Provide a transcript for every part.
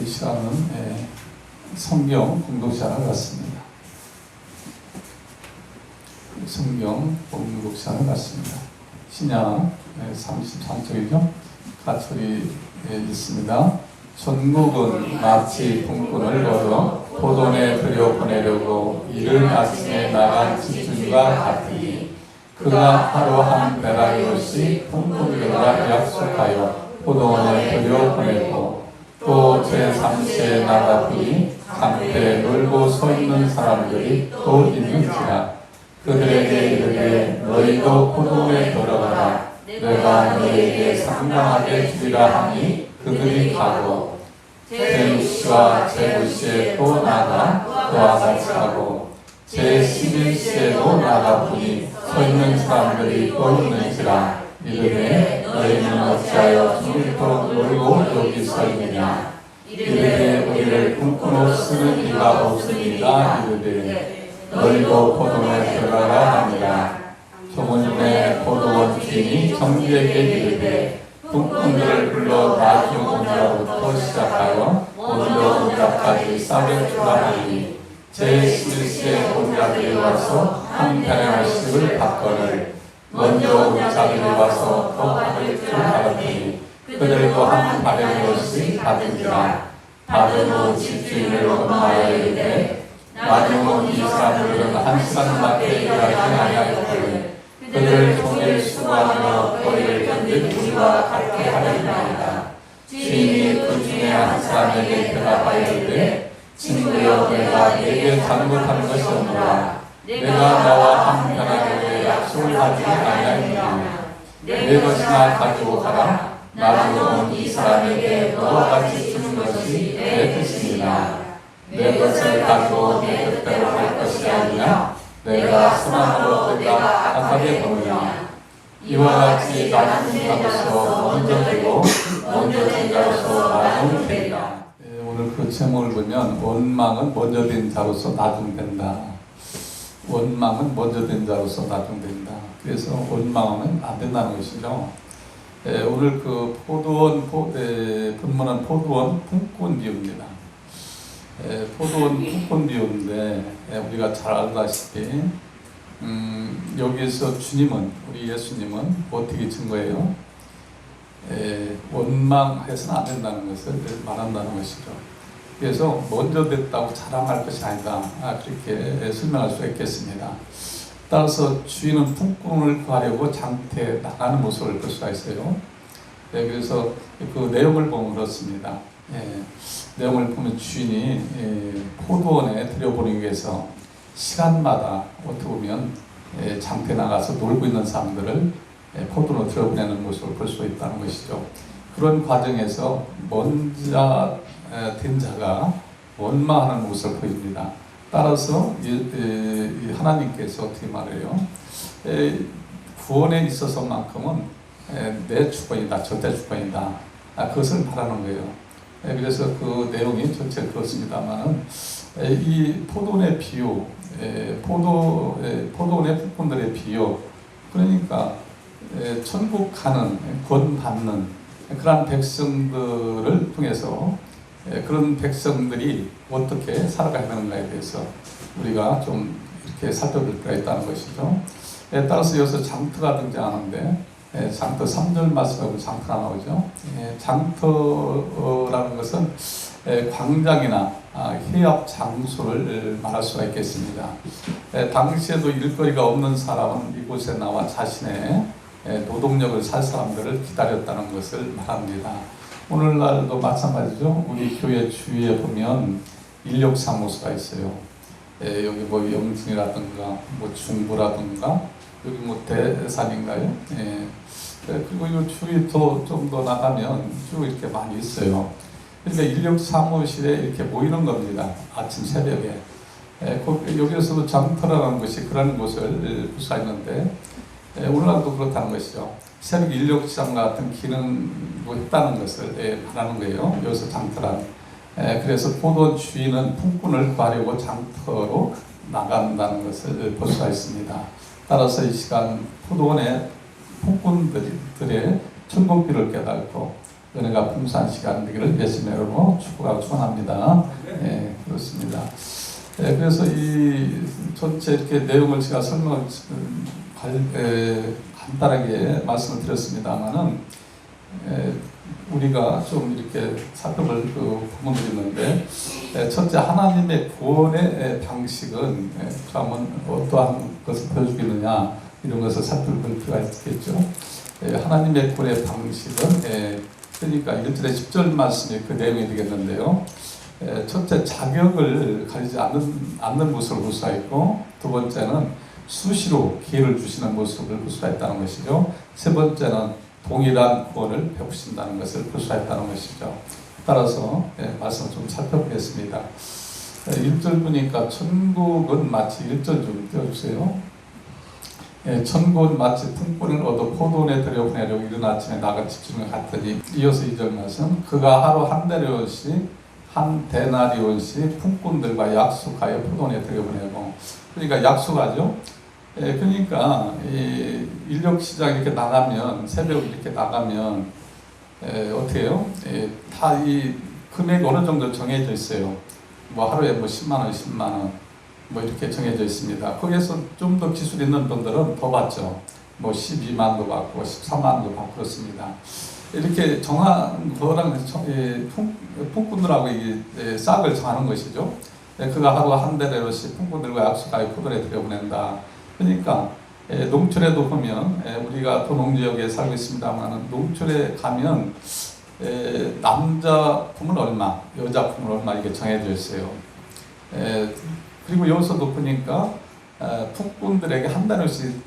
이 시간은 성경 공독시간을 갖습니다. 성경 공독시간을 갖습니다. 신약 33쪽이죠. 가철이 있습니다. 전국은 마치 품꾼을 얻어 포도원에 들여보내려고 이른 아침에 나간 집주인과 같으니 그가 하루 한 배라기씩 품꾼들과 약속하여 포도원에 들여보내고 또 제3시에 나가보니 장대에 놀고 서 있는 사람들이 또 있는지라 그들에게 이르되 너희도 포도원에 들어가라 내가 너희에게 상당하게 주리라 하니 그들이 가고 제6시와 제9시에 또 나가 그와 같이 하고 제11시에도 나가보니 서 있는 사람들이 또 있는지라 이르되 너희는 어찌하여 주일토록 놀고 여기 서 있느냐 이르되 우리를 꿈꾸러 쓰는 이가 없으니라 이르되 너희도 포도원에 들어가라 하니라. 조문에 포도원 주인이 정주에게 이르되 품꾼들을 불러 나중 온자로부터 시작하여 먼저 온자까지 쌀을 주라 하니 제11시에 온자들이 와서 한 배량씩을 받거늘 먼저 온자들이 와서 또 받을 줄 알았더니 그들도 한 바량씩 받은지라. 받은 후 집주인을 건마여 이르되 나중은 이 사람들은 한 시간밖에 일하지 아니하였거늘 그들 종일 수고하며 거리를 견딘 우리와 같게 하려니이다. 주인이 그 중에 한 사람에게 대답하여 이르되 친구여 내가 네게 잘못한 것이 없노라. 내가 너와 한 편하게 약속을 하지 아니하였느냐. 내 것이나 가지고 가라. 나중은 이 사람에게 너와 같이 주는 것이 내 뜻이니라. 내 것을 가지고 내 뜻대로 할 것이 아니라 내가 선함으로 내가 악하게 보느냐. 이와 같이 나중 자로서 먼저 되고 먼저 된 자로서 나중 되리라. 오늘 그 제목을 보면 원망은 먼저 된 자로서 나중 된다. 원망은 먼저 된 자로서 나중 된다. 그래서 원망하면 안 된다는 것이죠. 오늘 그 포도원 본문은 포도원 품꾼 비유입니다. 포도원 품꾼 비유인데 우리가 잘 알다시피 여기서 주님은 우리 예수님은 어떻게 증거해요? 원망해서는 안 된다는 것을 말한다는 것이죠. 그래서 먼저 됐다고 자랑할 것이 아니다. 그렇게 설명할 수 있겠습니다. 따라서 주인은 품꾼을 구하려고 장태에 나가는 모습을 볼 수가 있어요. 그래서 그 내용을 보면 그렇습니다. 내용을 보면 주인이 포도원에 들여보내기 위해서 시간마다 어떻게 보면 장터에 나가서 놀고 있는 사람들을 포도원으로 들여보내는 모습을 볼 수 있다는 것이죠. 그런 과정에서 먼저 된 자가 원망하는 모습을 보입니다. 따라서 하나님께서 어떻게 말해요? 구원에 있어서만큼은 내 주권이다, 절대 주권이다. 그것을 바라는 거예요. 그래서 그 내용이 전체 그렇습니다만은 이 포도원의 비유, 포도원의 품꾼들의 비유, 그러니까 천국 가는, 구원받는 그런 백성들을 통해서 그런 백성들이 어떻게 살아가야 하는가에 대해서 우리가 좀 이렇게 살펴볼 필요가 있다는 것이죠. 따라서 여기서 장터가 등장하는데 장터 3절 말씀하고 장터가 나오죠. 장터라는 것은 광장이나 해협 장소를 말할 수가 있겠습니다. 당시에도 일거리가 없는 사람은 이곳에 나와 자신의 노동력을 살 사람들을 기다렸다는 것을 말합니다. 오늘날도 마찬가지죠. 우리 교회 주위에 보면 인력사무소가 있어요. 여기 뭐 영진이라든가 뭐 중부라든가 여기 뭐 대산인가요? 그리고 이 주위 좀 더 나가면 쭉 이렇게 많이 있어요. 그러니까 인력 사무실에 이렇게 모이는 겁니다. 아침 새벽에. 여기서도 장터라는 것이 그런 곳을 볼 수가 있는데 오늘날도 그렇다는 것이죠. 새벽 인력시장 같은 기능을 했다는 것을 말하는 거예요. 여기서 장터란. 그래서 포도원 주인은 품꾼을 구하려고 장터로 나간다는 것을 볼 수가 있습니다. 따라서 이 시간 포도원의 품꾼들의 천국비를 깨닫고 은혜가 풍성한 시간 되기를 예수님의 이름으로 축복하고 축원합니다. 예, 그렇습니다. 예, 그래서 이 전체 이렇게 내용을 제가 설명을 간단하게 말씀을 드렸습니다만은 우리가 좀 이렇게 살펴볼 그 부분들이 있는데, 첫째 하나님의 구원의 방식은 그러면 어떠한 것을 보여주겠느냐 이런 것을 살펴볼 필요가 있겠죠. 하나님의 구원의 방식은 그러니까 1절에 10절 말씀이 그 내용이 되겠는데요. 첫째 자격을 가리지 않는 모습을 볼 수가 있고, 두 번째는 수시로 기회를 주시는 모습을 볼 수가 있다는 것이죠. 세 번째는 동일한 구원을 베푸신다는 것을 볼 수가 있다는 것이죠. 따라서 말씀을 좀 살펴보겠습니다. 1절 보니까 천국은 마치 1절 좀 띄워주세요. 천국은 마치 품꾼을 얻어 포도원에 들여보내려고 이른 아침에 나가 집중을 갔더니, 이어서 2절 말씀, 그가 하루 한 데나리온씩 품꾼들과 약속하여 포도원에 들여보내고, 그러니까 약속하죠. 그러니까 이 인력 시장 이렇게 나가면, 새벽 이렇게 나가면 어떻게 해요? 다 이 금액이 어느 정도 정해져 있어요. 뭐 하루에 뭐 10만 원, 10만 원 뭐 이렇게 정해져 있습니다. 거기에서 좀 더 기술 있는 분들은 더 받죠. 뭐 12만도 받고 13만도 받고 그렇습니다. 이렇게 정한 거랑 품꾼들하고 싹을 정하는 것이죠. 그가 하루 한 대로씩 품꾼들과 약속하여 포도원에 들여보낸다. 그러니까 농촌에도 보면 우리가 또 농지역에 살고 있습니다만, 농촌에 가면 남자 품은 얼마, 여자 품은 얼마 이게 정해져 있어요. 그리고 여기서도 보니까 품꾼들에게 한 달씩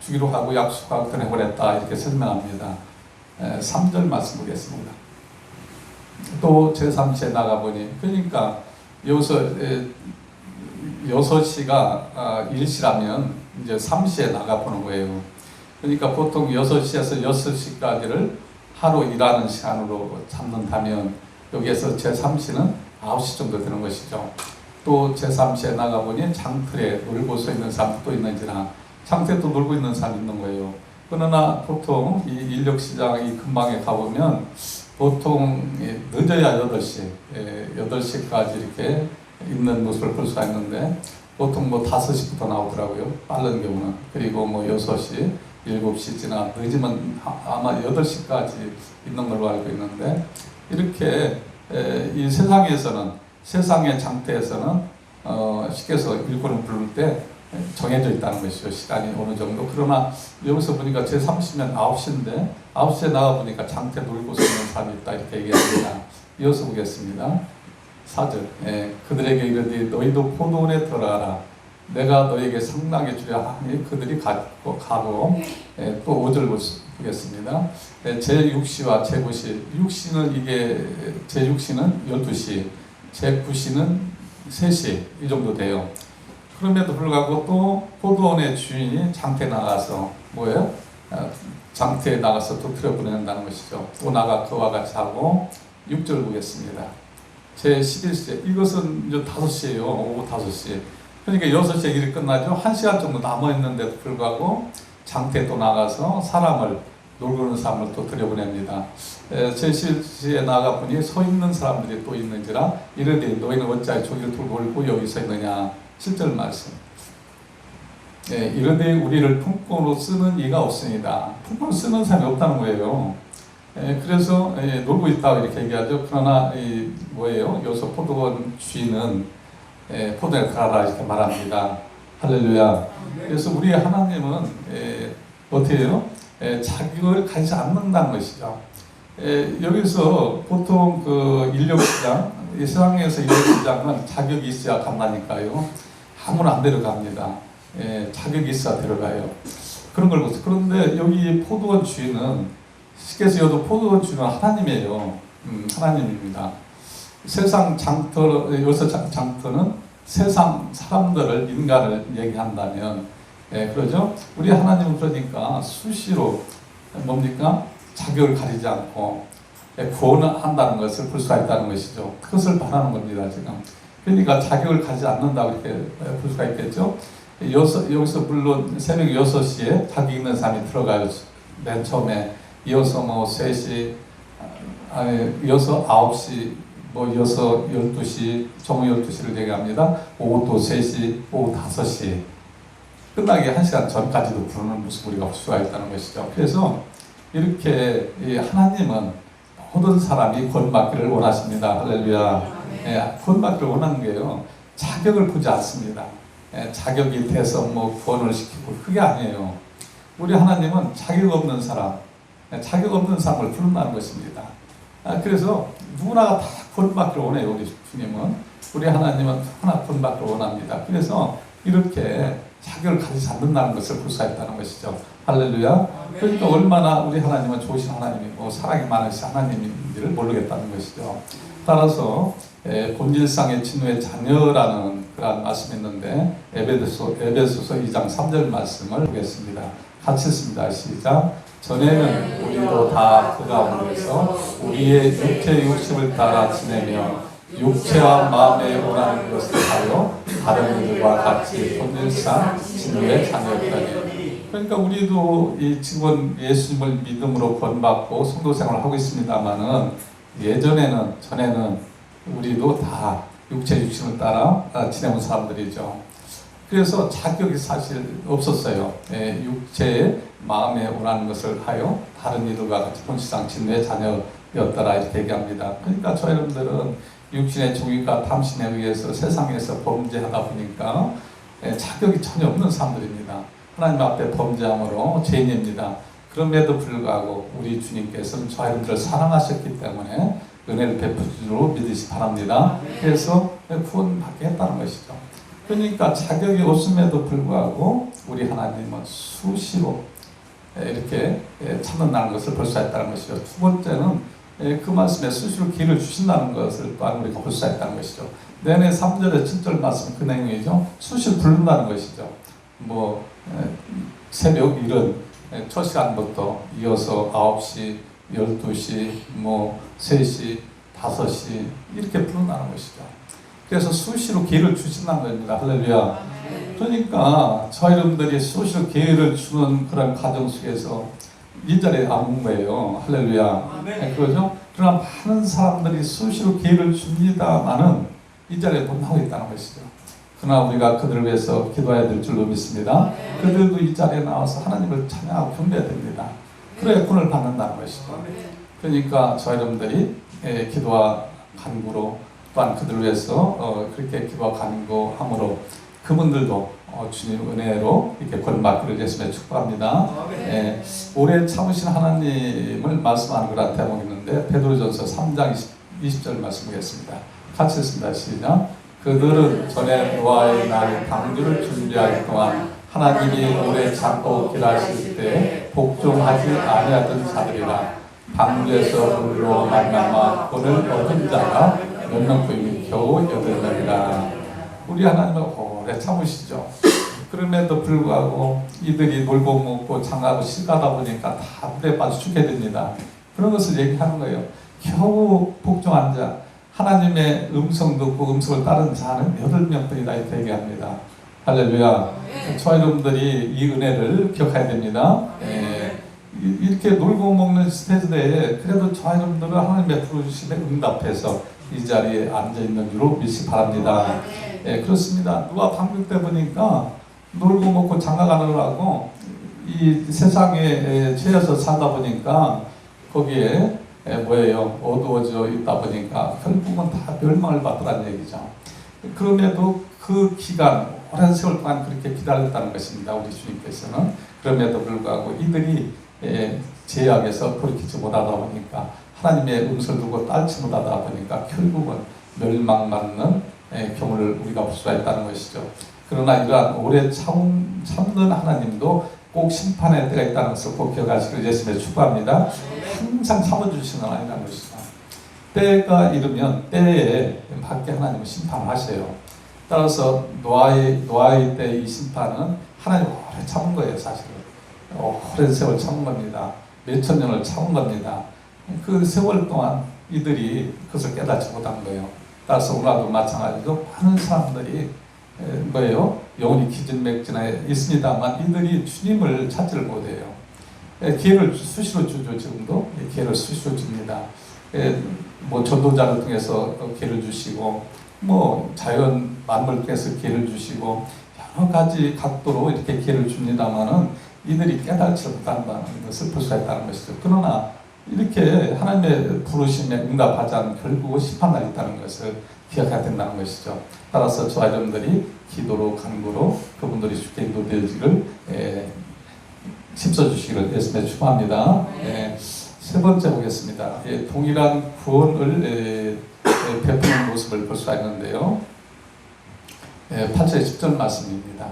주기로 하고 약속하고 보내보냈다 이렇게 설명합니다. 3절 말씀 보겠습니다. 또 제3시에 나가보니, 그러니까 여기서 6시가 일시라면 이제 3시에 나가보는 거예요. 그러니까 보통 6시에서 6시까지를 하루 일하는 시간으로 잡는다면, 여기에서 제3시는 9시 정도 되는 것이죠. 또 제3시에 나가보니 장틀에 놀고 서 있는 사람도 또 있는지나, 장틀에 또 놀고 있는 사람이 있는 거예요. 그러나 보통 이 인력시장 이 근방에 가보면 보통 늦어야 8시, 8시까지 이렇게 있는 모습을 볼 수가 있는데, 보통 뭐 5시부터 나오더라고요. 빠른 경우는. 그리고 뭐 6시, 7시 지나 늦으면 아마 8시까지 있는 걸로 알고 있는데, 이렇게 이 세상의 장터에서는 쉽게 해서 일꾼을 부를 때 정해져 있다는 것이죠. 시간이 어느 정도. 그러나 여기서 보니까 제3시면 9시인데 9시에 나가보니까 장터에 놀고 있는 사람이 있다 이렇게 얘기합니다. 이어서 보겠습니다. 4절. 그들에게 이르되 너희도 포도원에 들어가라. 내가 너에게 상당히 주려 하니 그들이 가고 또 5절 보겠습니다. 제6시와 제9시. 6시는 제6시는 12시, 제9시는 3시 이 정도 돼요. 그럼에도 불구하고 또 포도원의 주인이 장터에 나가서 뭐예요? 장터에 나가서 또 들여보낸다는 것이죠. 또 나가 그와 같이 하고. 6절 보겠습니다. 제11시. 이것은 이제 5시예요. 오후 5시. 그러니까 6시에 일이 끝나죠. 1시간 정도 남아있는데도 불구하고 장터에 또 나가서 놀고 있는 사람을 또 들여보냅니다. 제11시에 나가보니 서 있는 사람들이 또 있는지라 이르되 너희는 어찌하여 저기를 두고 놀고 여기 서 있느냐. 7절 말씀. 이르되 우리를 품꾼으로 쓰는 이가 없습니다. 품꾼으로 쓰는 사람이 없다는 거예요. 그래서 놀고 있다고 이렇게 얘기하죠. 그러나 뭐예요? 여기서 포도원 주인은 포도에 가라 이렇게 말합니다. 할렐루야. 그래서 우리 하나님은 어떻게 해요? 자격을 가지지 않는다는 것이죠. 여기서 보통 그 인력시장, 이 세상에서 인력시장은 자격이 있어야 간다니까요. 아무나 안 데려갑니다. 자격이 있어야 데려가요. 그런 걸 보세요. 그런데 여기 포도원 주인은, 쉽게 해서 여기 포도원 주인은 하나님이에요. 하나님입니다. 세상 여기서 장터는 세상 사람들을, 인간을 얘기한다면, 그러죠? 우리 하나님은 그러니까 수시로 뭡니까? 자격을 가리지 않고 구원을 한다는 것을 볼 수가 있다는 것이죠. 그것을 바라는 겁니다, 지금. 그러니까 자격을 가지지 않는다고 이렇게 볼 수가 있겠죠? 여기서 물론 새벽 6시에 자격 있는 사람이 들어가요. 맨 처음에. 이어서 뭐 3시, 이어서 9시, 이어서 12시, 정오 12시를 얘기합니다. 오후 또 3시, 오후 5시. 끝나기 1시간 전까지도 부르는 모습 우리가 볼 수가 있다는 것이죠. 그래서 이렇게 하나님은 모든 사람이 구원받기를 원하십니다. 할렐루야. 구원받기를 원하는 게요, 자격을 보지 않습니다. 자격이 돼서 구원을 시키고 그게 아니에요. 우리 하나님은 자격 없는 사람을 부른다는 것입니다. 그래서 누구나 다 구원받기를 원해요. 우리 주님은, 우리 하나님은 누구나 구원받기를 원합니다. 그래서 이렇게 자격을 가지지 않는다는 것을 볼 수가 있다는 것이죠. 할렐루야. 그러니까 얼마나 우리 하나님은 좋으신 하나님이고 사랑이 많으신 하나님인지를 모르겠다는 것이죠. 따라서 본질상의 진노의 자녀라는 그런 말씀이 있는데, 에베소서 2장 3절 말씀을 보겠습니다. 같이 읽습니다. 시작. 전에는 우리도 다 그 가운데서 우리의 육체 욕심을 따라 지내며 육체와 마음에 원하는 것을 하여 다른 이들과 같이 본질상 진노의 자녀였다니. 그러니까 우리도 이 지금 예수님을 믿음으로 구원받고 성도 생활을 하고 있습니다만은, 전에는 우리도 다 육체 육신을 따라 지내온 사람들이죠. 그래서 자격이 사실 없었어요. 육체의 마음에 원하는 것을 하여 다른 이들과 같이 본질상 진노의 자녀였더라 이렇게 얘기합니다. 그러니까 저희 여러분들은 육신의 종이가 탐심에 의해서 세상에서 범죄하다 보니까 자격이 전혀 없는 사람들입니다. 하나님 앞에 범죄함으로 죄인입니다. 그럼에도 불구하고 우리 주님께서는 저희 여러분들을 사랑하셨기 때문에 은혜를 베푸시로 믿으시 바랍니다. 그래서 구원받게 했다는 것이죠. 그러니까 자격이 없음에도 불구하고 우리 하나님은 수시로 이렇게 찾는다는 것을 볼 수 있다는 것이죠. 두 번째는 그 말씀에 수시로 기회를 주신다는 것을 또한 우리가 볼 수 있다는 것이죠. 내내 3절에 7절 말씀 그 내용이죠. 수시로 부른다는 것이죠. 새벽 이른 첫 시간부터 이어서 9시, 12시, 3시, 5시 이렇게 부른다는 것이죠. 그래서 수시로 기회를 주신다는 겁니다. 할렐루야. 그러니까 저희 여러분들이 수시로 기회를 주는 그런 과정 속에서 이 자리에 안 온 거예요. 할렐루야. 그러죠? 그러나 많은 사람들이 수시로 기회를 줍니다만은 이 자리에 못 나오고 있다는 것이죠. 그러나 우리가 그들을 위해서 기도해야 될 줄로 믿습니다. 그들도 이 자리에 나와서 하나님을 찬양하고 경배해야 됩니다. 그래야 구원을 받는다는 것이죠. 그러니까 저희 여러분들이 기도와 간구로 또한 그들을 위해서 그렇게 기도와 간구함으로 그분들도 주님 은혜로 이렇게 구원받기를 예수님의 축복합니다. 오래 참으신 하나님을 말씀하는 그런 대목이 있는데, 베드로전서 3장 20절 말씀 보겠습니다. 같이 읽습니다. 시작. 그들은 전에 노아의 날 방주를 준비할 동안 하나님이 오래 참고 기다리실 때 복종하지 아니하던 자들이라. 방주에서 물로 말미암아 구원을 얻은 자가 몇 명뿐이니 겨우 8명이라. 우리 하나님은 오래 참으시죠. 그럼에도 불구하고 이들이 놀고 먹고 장가고 시가다 보니까 다 물에 빠져 죽게 됩니다. 그런 것을 얘기하는 거예요. 겨우 복종한 자, 하나님의 음성 듣고 음성을 따른 자는 8명뿐이다 이렇게 얘기합니다. 할렐루야. 저희 여러분들이 이 은혜를 기억해야 됩니다. 이렇게 놀고 먹는 스테이지에 그래도 저희 여러분들은 하나님의 부르심에 응답해서 이 자리에 앉아있는 줄로 믿으시 바랍니다. 그렇습니다. 누가 방금 때 보니까 놀고 먹고 장가 가느라고 이 세상에 죄에서 살다 보니까 거기에 어두워져 있다 보니까 결국은 다 멸망을 받더라는 얘기죠. 그럼에도 그 기간, 오랜 세월 동안 그렇게 기다렸다는 것입니다. 우리 주님께서는. 그럼에도 불구하고 이들이 죄악에서 돌이키지 못하다 보니까, 하나님의 음성을 두고 따르지 못하다 보니까 결국은 멸망받는 경우를 우리가 볼 수가 있다는 것이죠. 그러나 이러한 오래 참는 하나님도 꼭 심판의 때가 있다는 것을 꼭 기억하시기를 예수님의 축복합니다. 항상 참아주시는 하나님이라는 것이죠. 때가 이르면 때에 밖에 하나님은 심판을 하세요. 따라서 노아의 때 이 심판은 하나님 오래 참은 거예요. 사실은 오랜 세월 참은 겁니다. 몇천 년을 참은 겁니다. 그 세월 동안 이들이 그것을 깨닫지 못한 거예요. 따라서 오늘도 마찬가지로 많은 사람들이 영혼이 기진맥진에 있습니다만 이들이 주님을 찾지를 못해요. 기회를 수시로 주죠. 지금도 기회를 수시로 줍니다. 뭐 전도자를 통해서 기회를 주시고, 뭐 자연 만물을 통해서 기회를 주시고, 여러 가지 각도로 이렇게 기회를 줍니다만은 이들이 깨달지 못한다는 것을 볼 수가 있다는 것이죠. 그러나 이렇게 하나님의 부르심에 응답하지 않으면 결국은 심판날이 있다는 것을 기억해야 된다는 것이죠. 따라서 저와 여러분들이 기도로 간구로 그분들이 쉽게 인도되어지기를 힘써주시기를 예수님의 축원합니다. 세 번째 보겠습니다. 동일한 구원을 베푸는 모습을 볼 수가 있는데요. 8절 10절 말씀입니다.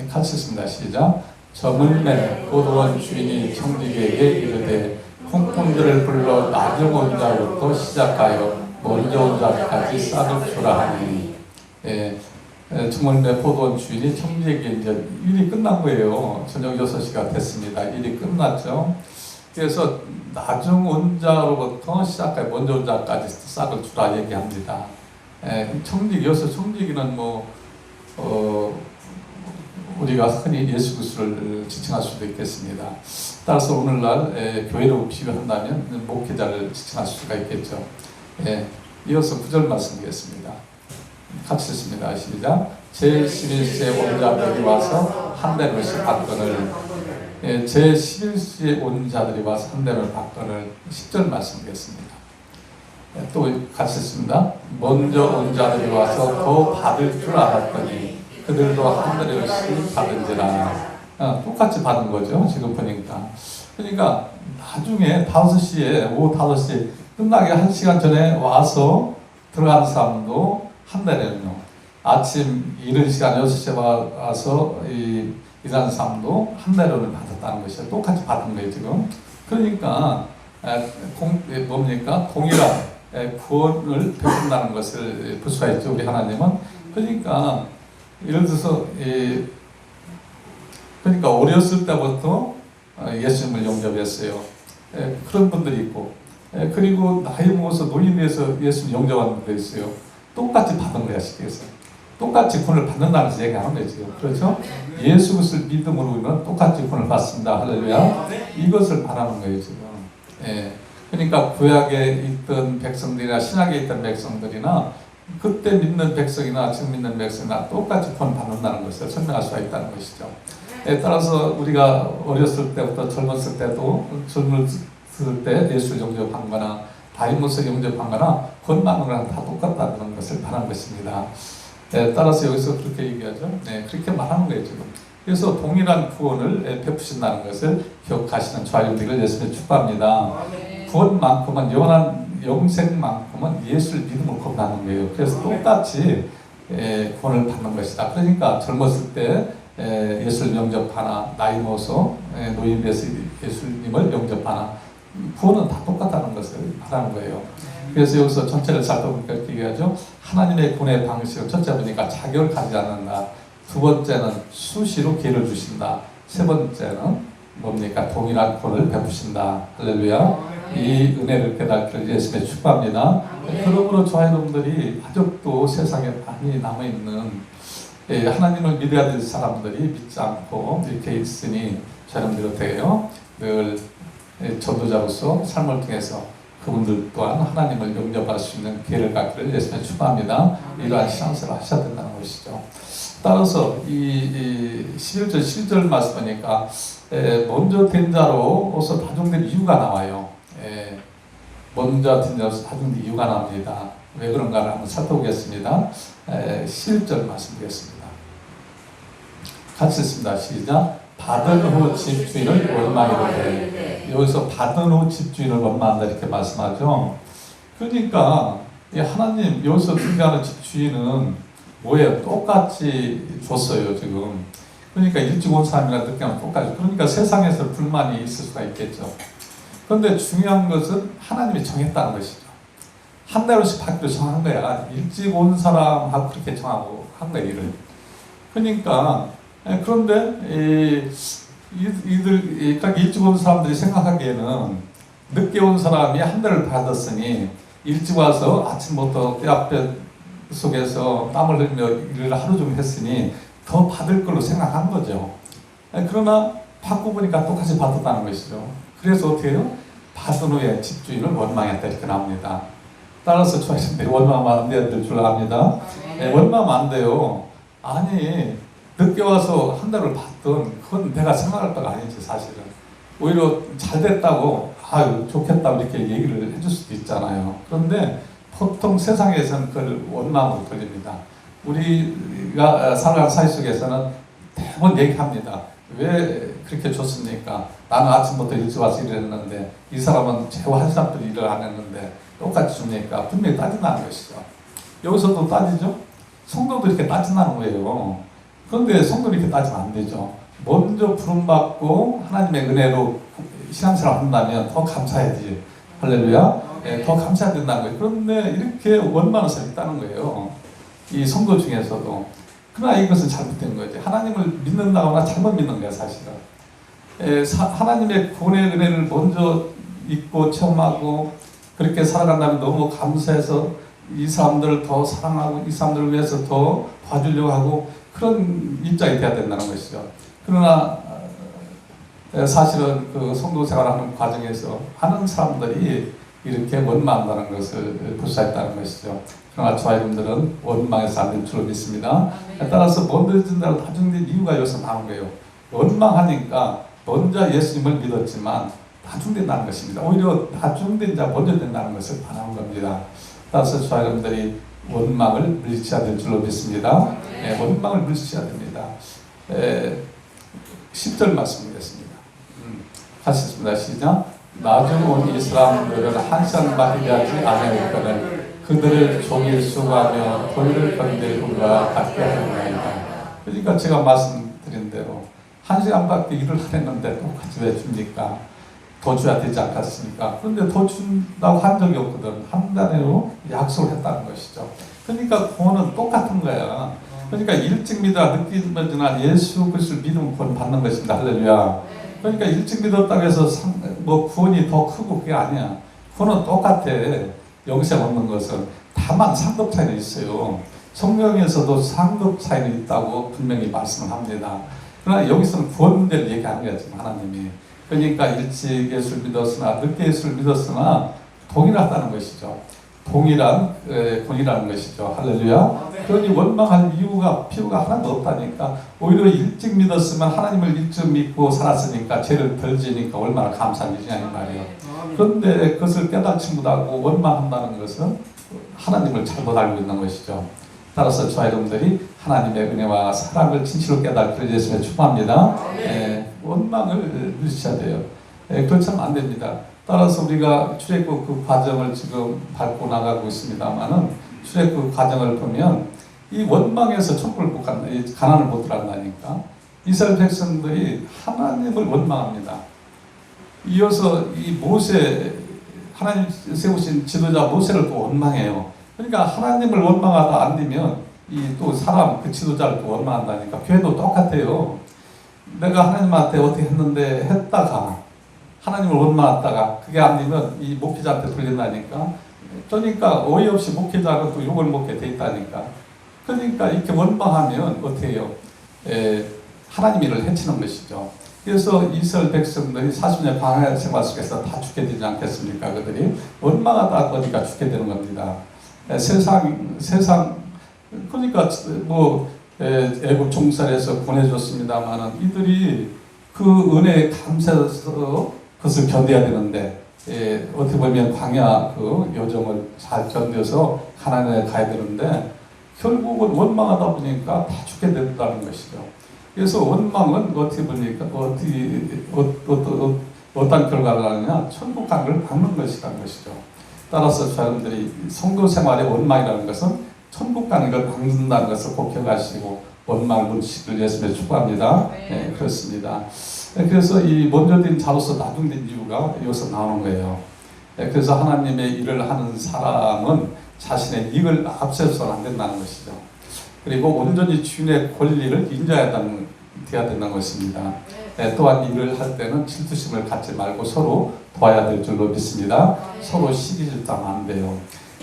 같이 읽습니다. 시작. 저물매 포도원 주인이 청지기에게 이르되 콩콩들을 불러 나중 온 자부터 시작하여 먼저 온 자까지 싹을 주라 하니, 저물매 포도원 주인이 청지기에게 이제 일이 끝난 거예요. 저녁 6시가 됐습니다. 일이 끝났죠. 그래서 나중 온 자로부터 시작하여 먼저 온 자까지 싹을 주라 얘기합니다. 청지기여서 청지기는 우리가 흔히 예수 그리스도를 지칭할 수도 있겠습니다. 따라서 오늘날 교회로 비교한다면 목회자를 지칭할 수가 있겠죠. 이어서 9절 말씀드리겠습니다. 같이 읽습니다. 시작. 제11시에 온 자들이 와서 한 대씩 받거늘, 제11시에 온 자들이 와서 한 대를 받거늘. 10절 말씀드리겠습니다. 또 같이 읽습니다. 먼저 온 자들이 와서 더 받을 줄 알았더니 그들도 한 대씩 받은지라. 똑같이 받은 거죠. 지금 보니까. 그러니까 나중에 5시에, 오후 5시 끝나기 1시간 전에 와서 들어간 사람도 한 대는요. 아침 이른 시간 6시에 와서 일하는 사람도 한 대를 받았다는 것이죠. 똑같이 받은 거예요, 지금. 그러니까 뭡니까? 동일한 구원을 베푼다는 것을 볼 수가 있죠. 우리 하나님은. 그러니까 예를 들어서 그러니까 어렸을 때부터 예수님을 영접했어요. 그런 분들이 있고, 그리고 나이 먹어서 노인에서 예수님 영접하는 분도 있어요. 똑같이 받은 거야, 쉽게서. 똑같이 구원을 받는다는 것을 얘기하는 거죠. 그렇죠? 예수 그리스도를 믿음으로는 똑같이 구원을 받습니다. 할렐루야. 이것을 말하는 거예요, 지금. 그러니까 구약에 있던 백성들이나 신약에 있던 백성들이나 그때 믿는 백성이나 지금 믿는 백성이나 똑같이 구원 받는다는 것을 설명할 수가 있다는 것이죠. 따라서 우리가 어렸을 때부터 젊었을 때도 젊었을 때 예수를 영접한 거나 다윗모스 영접한 거나 구원 받는 거랑 다 똑같다는 것을 말하는 것입니다. 따라서 여기서 그렇게 얘기하죠. 그렇게 말하는 거예요, 지금. 그래서 동일한 구원을 베푸신다는 것을 기억하시는 저희들을 예수님을 축복합니다. 구원만큼은 영원한 영생만큼은 예수를 믿음으로 구원하는 거예요. 그래서 똑같이 구원을 받는 것이다. 그러니까 젊었을 때 예수를 영접하나 나이 먹어서 노인 돼서 예수님을 영접하나 구원은 다 똑같다는 것을 말하는 거예요. 그래서 여기서 전체를 살펴보니까 이렇게 얘기하죠. 하나님의 구원의 방식은 첫째 보니까 자격을 가지지 않는다. 두 번째는 수시로 기회를 주신다. 세 번째는 뭡니까? 동일한 구원을 베푸신다. 할렐루야. 이 은혜를 깨닫기를 예수님의 축복합니다. 그러므로 저와 여러분들이 아직도 세상에 많이 남아있는 하나님을 믿어야 될 사람들이 믿지 않고 이렇게 있으니 저희들이 어떻게 해요? 늘 전도자로서 삶을 통해서 그분들 또한 하나님을 영접할 수 있는 기회를 갖기를 예수님의 축복합니다. 이러한 신앙생활을 하셔야 된다는 것이죠. 따라서 이 11절 12절 말씀 보니까 먼저 된 자로서 다중된 이유가 나와요. 먼저 된 자로서 다중된 이유가 나옵니다. 왜 그런가를 한번 살펴보겠습니다. 11절 말씀드리겠습니다. 같이 읽습니다. 시작. 받은 후 집주인을 원망이로되. 여기서 받은 후 집주인을 원망한다 이렇게 말씀하죠. 그러니까 하나님 여기서 등장하는 집주인은 뭐예요? 똑같이 줬어요, 지금. 그러니까 일찍 온 사람이랑 늦게 오면 똑같이. 그러니까 세상에서 불만이 있을 수가 있겠죠. 그런데 중요한 것은 하나님이 정했다는 것이죠. 한 달씩 받기로 정한 거야. 일찍 온 사람하고 그렇게 정하고 한 거야, 일을. 그러니까, 그런데, 그러니까 일찍 온 사람들이 생각하기에는 늦게 온 사람이 한 달을 받았으니 일찍 와서 아침부터 떼앞에 속에서 땀을 흘리며 일을 하루 종일 했으니 더 받을 걸로 생각한 거죠. 그러나 받고 보니까 똑같이 받았다는 것이죠. 그래서 어떻게 해요? 받은 후에 집주인을 원망했다 이렇게 나옵니다. 따라서 초이신들이 원망하면 안 돼야 될 줄 압니다. 원망하면 안 돼요. 아니 늦게 와서 한 달을 받든 그건 내가 생각할 바가 아니지 사실은. 오히려 잘 됐다고 아유 좋겠다 이렇게 얘기를 해줄 수도 있잖아요. 그런데 보통 세상에서는 그걸 원망으로 돌립니다. 우리가 살아가는 사회 속에서는 대부분 얘기합니다. 왜 그렇게 좋습니까? 나는 아침부터 일찍 와서 일했는데 이 사람은 최후 한 시간도 일을 안 했는데 똑같이 줍니까? 분명히 따진다는 것이죠. 여기서도 따지죠? 성도도 이렇게 따진다는 거예요. 그런데 성도는 이렇게 따지면 안 되죠. 먼저 부름받고 하나님의 은혜로 신앙생활 한다면 더 감사해야지. 할렐루야. 더 감사해야 된다는 거예요. 그런데 이렇게 원망하는 사람이 있다는 거예요. 이 성도 중에서도. 그러나 이것은 잘못된 거죠. 하나님을 믿는다거나 잘못 믿는 거야 사실은. 하나님의 구원의 은혜를 먼저 믿고 체험하고 그렇게 살아간다면 너무 감사해서 이 사람들을 더 사랑하고 이 사람들을 위해서 더 봐주려고 하고 그런 입장이 돼야 된다는 것이죠. 그러나 사실은 그 성도 생활하는 과정에서 많은 사람들이 이렇게 원망한다는 것을 볼 수 있다는 것이죠. 그러나 저와 여러분들은 원망해서 안 될 줄로 믿습니다. 따라서 먼저진 대로 나중된 이유가 여기서 나온 거예요. 원망하니까 먼저 예수님을 믿었지만 나중된다는 것입니다. 오히려 나중된 자 먼저 된다는 것을 바라는 겁니다. 따라서 저와 여러분들이 원망을 물리쳐야 될 줄로 믿습니다. 원망을 물리쳐야 됩니다. 10절 말씀드리겠습니다. 하시겠습니다. 시작. 나중 온 이 사람들은 한 시간밖에 하지 아니하였거늘 그들을 종일 수고하며 도리를 건들 우리와 같게 하였나이다. 그러니까 제가 말씀드린 대로 한 시간밖에 일을 안 했는데 똑같이 왜 줍니까? 더 줘야 되지 않겠습니까? 그런데 더 준다고 한 적이 없거든. 한 달에로 약속을 했다는 것이죠. 그러니까 구원은 똑같은 거야. 그러니까 일찍 믿어야 늦게 믿으나 예수 그리스도를 믿으면 구원 받는 것입니다. 할렐루야. 그러니까 일찍 믿었다고 해서 구원이 더 크고 그게 아니야. 구원은 똑같아. 영생 얻는 것은. 다만 상급 차이는 있어요. 성경에서도 상급 차이는 있다고 분명히 말씀을 합니다. 그러나 여기서는 구원 문제를 얘기하는 거지 하나님이. 그러니까 일찍 예수를 믿었으나 늦게 예수를 믿었으나 동일하다는 것이죠. 동일한 권위라는 것이죠. 할렐루야. 그러니 원망할 이유가 필요가 하나도 없다니까. 오히려 일찍 믿었으면 하나님을 일찍 믿고 살았으니까 죄를 덜 지니까 얼마나 감사한 일이냐 이 말이에요. 그런데 그것을 깨닫지 못하고 원망한다는 것은 하나님을 잘못 알고 있는 것이죠. 따라서 저와 여러분들이 하나님의 은혜와 사랑을 진실로 깨닫기를 예수님의 축복합니다. 원망을 누리셔야 돼요. 그렇지는 안 됩니다. 따라서 우리가 출애굽 그 과정을 지금 밟고 나가고 있습니다만은 출애굽 과정을 보면 이 원망에서 천국을 못 간다, 가나안을 못 들어간다니까. 이스라엘 백성들이 하나님을 원망합니다. 이어서 이 모세, 하나님 세우신 지도자 모세를 또 원망해요. 그러니까 하나님을 원망하다 안 되면 이 또 사람 그 지도자를 또 원망한다니까. 교회도 똑같아요. 내가 하나님한테 어떻게 했는데 했다가 하나님을 원망했다가 그게 안 되면 이 목회자한테 돌린다니까. 그러니까 어이없이 목회자가 또 욕을 먹게 돼 있다니까. 그러니까 이렇게 원망하면 어떻게 해요? 하나님 일을 해치는 것이죠. 그래서 이스라엘 백성들이 40년 광야 생활 속에서 다 죽게 되지 않겠습니까? 그들이 원망하다 보니까 죽게 되는 겁니다. 세상 그러니까 애국 총살에서 보내줬습니다만은 이들이 그 은혜에 감사해서 그것을 견뎌야 되는데 어떻게 보면 광야 그 여정을 잘 견뎌서 가나안에 가야 되는데 결국은 원망하다 보니까 다 죽게 된다는 것이죠. 그래서 원망은 어떻게 보니까 어떤 결과를 하느냐 천국 가는 걸 막는 것이라는 것이죠. 따라서 여러분들이 성도 생활의 원망이라는 것은 천국 가는 걸 막는다는 것을 꼭 기억하시고 원망을 묻히기를 예수님의 축복합니다. 네, 그렇습니다. 그래서 이 먼저 된 자로서 나중된 이유가 여기서 나오는 거예요. 그래서 하나님의 일을 하는 사람은 자신의 이익을 앞세워서는 안 된다는 것이죠. 그리고 온전히 주인의 권리를 인정해야 된다는 것입니다. 또한 일을 할 때는 질투심을 갖지 말고 서로 도와야 될 줄로 믿습니다. 서로 시기 질투하면 안 돼요.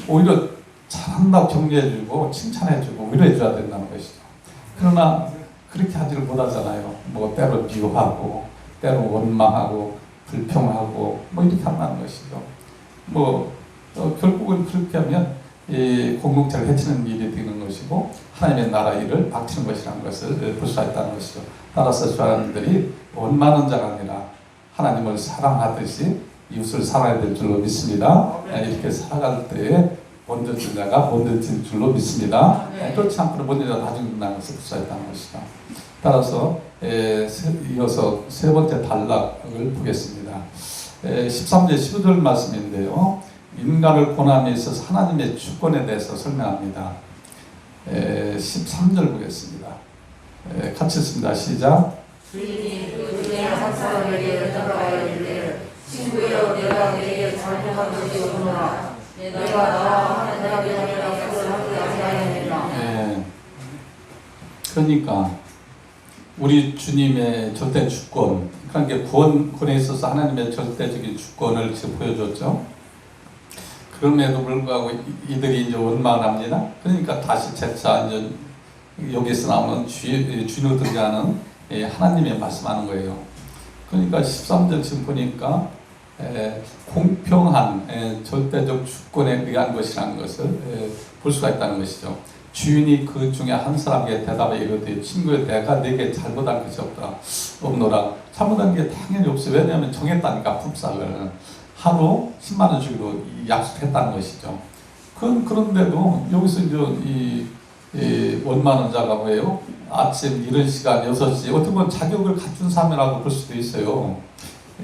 오히려 잘한다고 격려해주고 칭찬해주고 위로해줘야 된다는 것이죠. 그러나 그렇게 하지를 못하잖아요. 때로 미워하고 때로 원망하고 불평하고 뭐 이렇게 한다는 것이죠. 결국은 그렇게 하면 이 공동체를 해치는 일이 되는 것이고 하나님의 나라 일을 박치는 것이라는 것을 볼 수가 있다는 것이죠. 따라서 사람들이 원망하는 자가 아니라 하나님을 사랑하듯이 이웃을 사랑해야 될 줄로 믿습니다. 이렇게 살아갈 때에 먼저진 자가 먼저진 줄로 믿습니다. 그렇지 않고는 먼저 자가 나중에 된다는 것을 볼 수가 있다는 것이죠. 따라서 이어서 세 번째 단락을 보겠습니다. 13절 15절 말씀인데요. 인간을 고난에 있어서 하나님의 주권에 대해서 설명합니다. 13절 보겠습니다. 같이 읽습니다. 시작. 주인이 그의 한 사람에게 돌아가야 이르되 친구여 내가 내게 잘못한 것이 없노라 내가 나와 하나님의 약속을 하지 아니하였느냐. 그러니까 우리 주님의 절대 주권, 그러니까 구원에 있어서 하나님의 절대적인 주권을 지금 보여줬죠. 그럼에도 불구하고 이들이 이제 원망합니다. 그러니까 다시 재차 이제 여기서 나오는 주인으로 등장하는 하나님의 말씀하는 거예요. 그러니까 13절 지금 보니까 공평한 절대적 주권에 의한 것이라는 것을 볼 수가 있다는 것이죠. 주인이 그 중에 한 사람에게 대답해 이르되 친구여 내가 네게 잘못한 것이 없노라. 잘못한 게 당연히 없어요. 왜냐하면 정했다니까 품삯을 하루 10만 원 주기로 약속했다는 것이죠. 그런데도 여기서 이제 이 원만한 자가 뭐예요? 아침 이른 시간 6시 어떻게 보면 자격을 갖춘 사람이라고 볼 수도 있어요.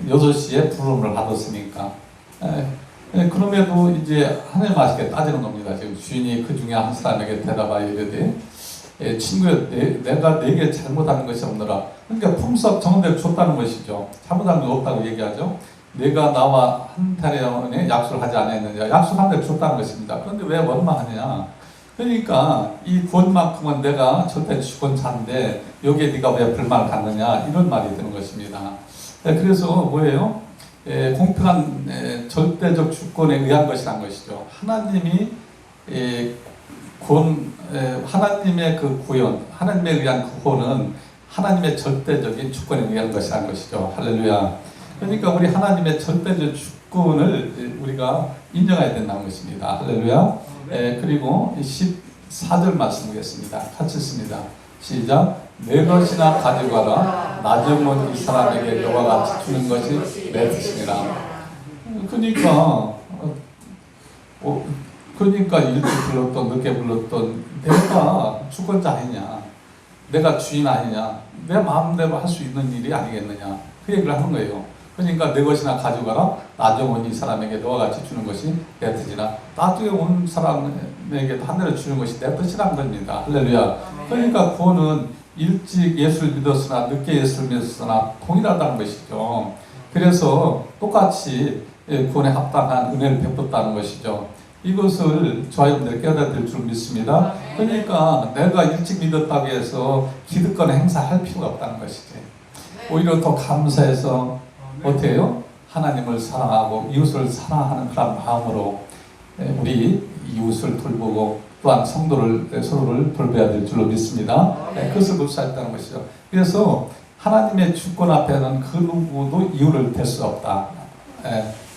6시에 부름을 받았으니까. 그럼에도 이제 하나님 아시게 따지는 겁니다. 지금 주인이 그 중에 한 사람에게 대답하여 이르되 친구여 내가 네게 잘못하는 것이 없노라. 그러니까 품삯 정대로 줬다는 것이죠. 잘못한 게 없다고 얘기하죠. 내가 나와 한 달에 약속을 하지 않았느냐. 약속한 대로 줬다는 것입니다. 그런데 왜 원망하느냐. 그러니까 이 구원만큼은 내가 절대 주권자인데 여기에 네가 왜 불만을 갖느냐. 이런 말이 드는 것입니다. 그래서 뭐예요? 공평한 절대적 주권에 의한 것이란 것이죠. 하나님이 하나님의 그 구원, 하나님에 의한 구원은 하나님의 절대적인 주권에 의한 것이란 것이죠. 할렐루야. 그러니까 우리 하나님의 절대적 주권을 우리가 인정해야 된다는 것입니다. 할렐루야. 그리고 14절 말씀 보겠습니다. 같이 읽습니다. 시작. 내 것이나 가져가라. 나중은 이 사람에게 너와 같이 주는 것이 내 뜻이니라. 그러니까 일찍 불렀던 늦게 불렀던 내가 주권자 아니냐. 내가 주인 아니냐. 내 마음대로 할 수 있는 일이 아니겠느냐. 그 얘기를 하는 거예요. 그러니까 내 것이나 가져가라. 나중에 온 이 사람에게 너와 같이 주는 것이 내 뜻이나 나중에 온 사람에게도 한 대로 주는 것이 내 뜻이란 겁니다. 할렐루야. 그러니까 구원은 일찍 예수를 믿었으나 늦게 예수를 믿었으나 동일하다는 것이죠. 그래서 똑같이 구원에 합당한 은혜를 베풀었다는 것이죠. 이것을 저와 여러분들이 깨달아야 될 줄 믿습니다. 그러니까 내가 일찍 믿었다고 해서 기득권을 행사할 필요가 없다는 것이지. 오히려 더 감사해서 어떻게 해요? 하나님을 사랑하고 이웃을 사랑하는 그런 마음으로 우리 이웃을 돌보고 또한 성도를 서로를 돌봐야 될 줄로 믿습니다. 그것을 볼 수 있다는 것이죠. 그래서 하나님의 주권 앞에는 그 누구도 이유를 댈 수 없다.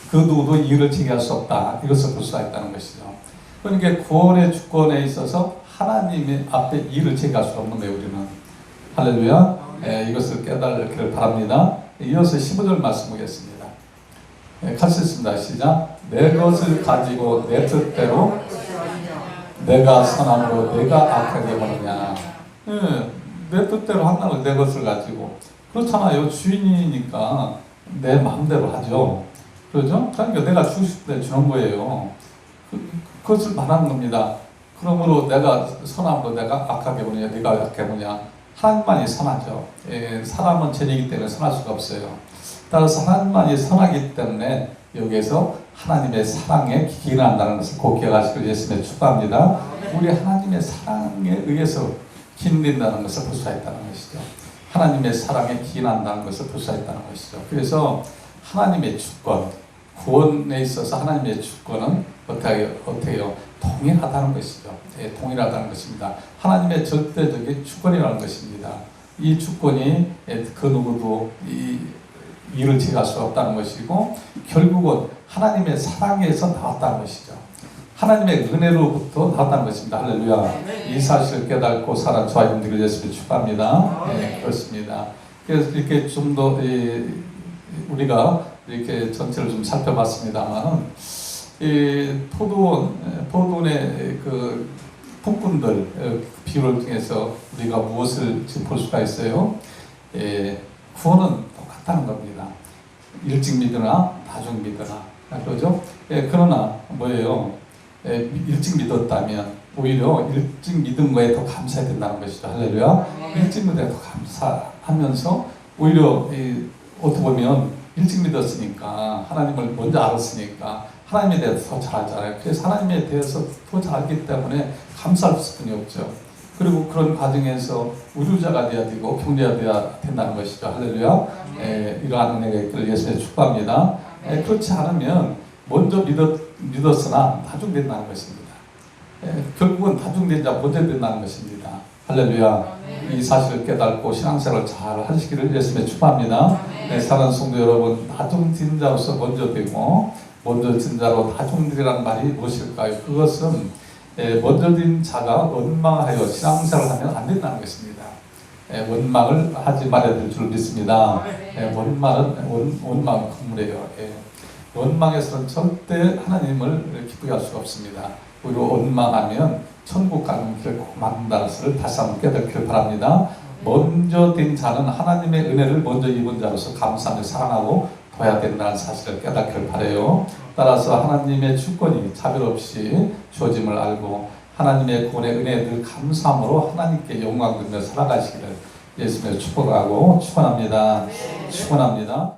그 누구도 이유를 제기할 수 없다. 이것을 볼 수가 있다는 것이죠. 그러니까 구원의 주권에 있어서 하나님의 앞에 이유를 제기할 수 없는 거예요. 우리는. 할렐루야. 이것을 깨달기를 바랍니다. 이어서 15절 말씀 보겠습니다. 같이 읽습니다. 시작. 내 것을 가지고 내 뜻대로 내가 선함으로 내가 악하게 하느냐. 내 뜻대로 한다고 내 것을 가지고. 그렇잖아요. 주인이니까 내 마음대로 하죠. 그렇죠? 그러니까 내가 주고 싶을 때 주는 거예요. 그것을 말하는 겁니다. 그러므로 내가 선함으로 내가 악하게 보느냐, 내가 악하게 보느냐. 하나님만이 선하죠. 사람은 죄이기 때문에 선할 수가 없어요. 따라서 하나님만이 선하기 때문에 여기에서 하나님의 사랑에 기인한다는 것을 꼭 기억하시고 예수님의 축복합니다. 우리 하나님의 사랑에 의해서 기인된다는 것을 볼 수가 있다는 것이죠. 하나님의 사랑에 기인한다는 것을 볼 수가 있다는 것이죠. 그래서 하나님의 주권, 구원에 있어서 하나님의 주권은 어떻게 해요? 동일하다는 것이죠. 동일하다는 것입니다. 하나님의 절대적인 주권이라는 것입니다. 이 주권이 그 누구도 일을 제어할 수 없다는 것이고 결국은 하나님의 사랑에서 나왔다는 것이죠. 하나님의 은혜로부터 나왔다는 것입니다. 할렐루야. 이 사실을 깨닫고 살아 저와 여러분들을 예수를 축복합니다. 네, 그렇습니다. 그래서 이렇게 좀 더 우리가 이렇게 전체를 좀 살펴봤습니다만은 이 포도원의 그 폭군들 비유를 통해서 우리가 무엇을 지금 볼 수가 있어요? 구원은 똑같다는 겁니다. 일찍 믿으나 나중 믿으나 그러죠? 그러나 뭐예요? 일찍 믿었다면 오히려 일찍 믿은 거에 더 감사해야 된다는 것이죠. 할렐루야. 일찍 믿은 거에 더 감사하면서 오히려 어떻게 보면 일찍 믿었으니까 하나님을 먼저 알았으니까 하나님에 대해서 더 잘 알잖아요. 그래서 하나님에 대해서 더 잘 알기 때문에 감사할 수뿐이 없죠. 그리고 그런 과정에서 우류자가 되어야 되고 경제가 되어야 된다는 것이죠. 할렐루야. 이러한 은혜가 있기를 예수님 축복합니다. 그렇지 않으면 먼저 믿었으나 나중된다는 것입니다. 결국은 나중된 자 먼저 된다는 것입니다. 할렐루야. 이 사실을 깨닫고 신앙생활을 잘 하시기를 예수님의 축복합니다. 사랑하는 성도 여러분, 나중된 자로서 먼저 되고 먼저 진 자로 나중되라는 말이 무엇일까요? 그것은 먼저 된 자가 원망하여 신앙생활을 하면 안 된다는 것입니다. 원망을 하지 말아야 될 줄 믿습니다. 원망은 건물이에요. 원망에서는 절대 하나님을 기쁘게 할 수가 없습니다. 그리고 원망하면 천국 가는 길을 꼭 막는다는 것을 다시 한번 깨닫기를 바랍니다. 먼저 된 자는 하나님의 은혜를 먼저 입은 자로서 감사하며 사랑하고 둬야 된다는 사실을 깨닫기를 바라요. 따라서 하나님의 주권이 차별 없이 주어짐을 알고 하나님의 구원의 은혜에 늘 감사함으로 하나님께 영광 돌며 살아가시기를 예수님의 축복하고 축원합니다. 축원합니다.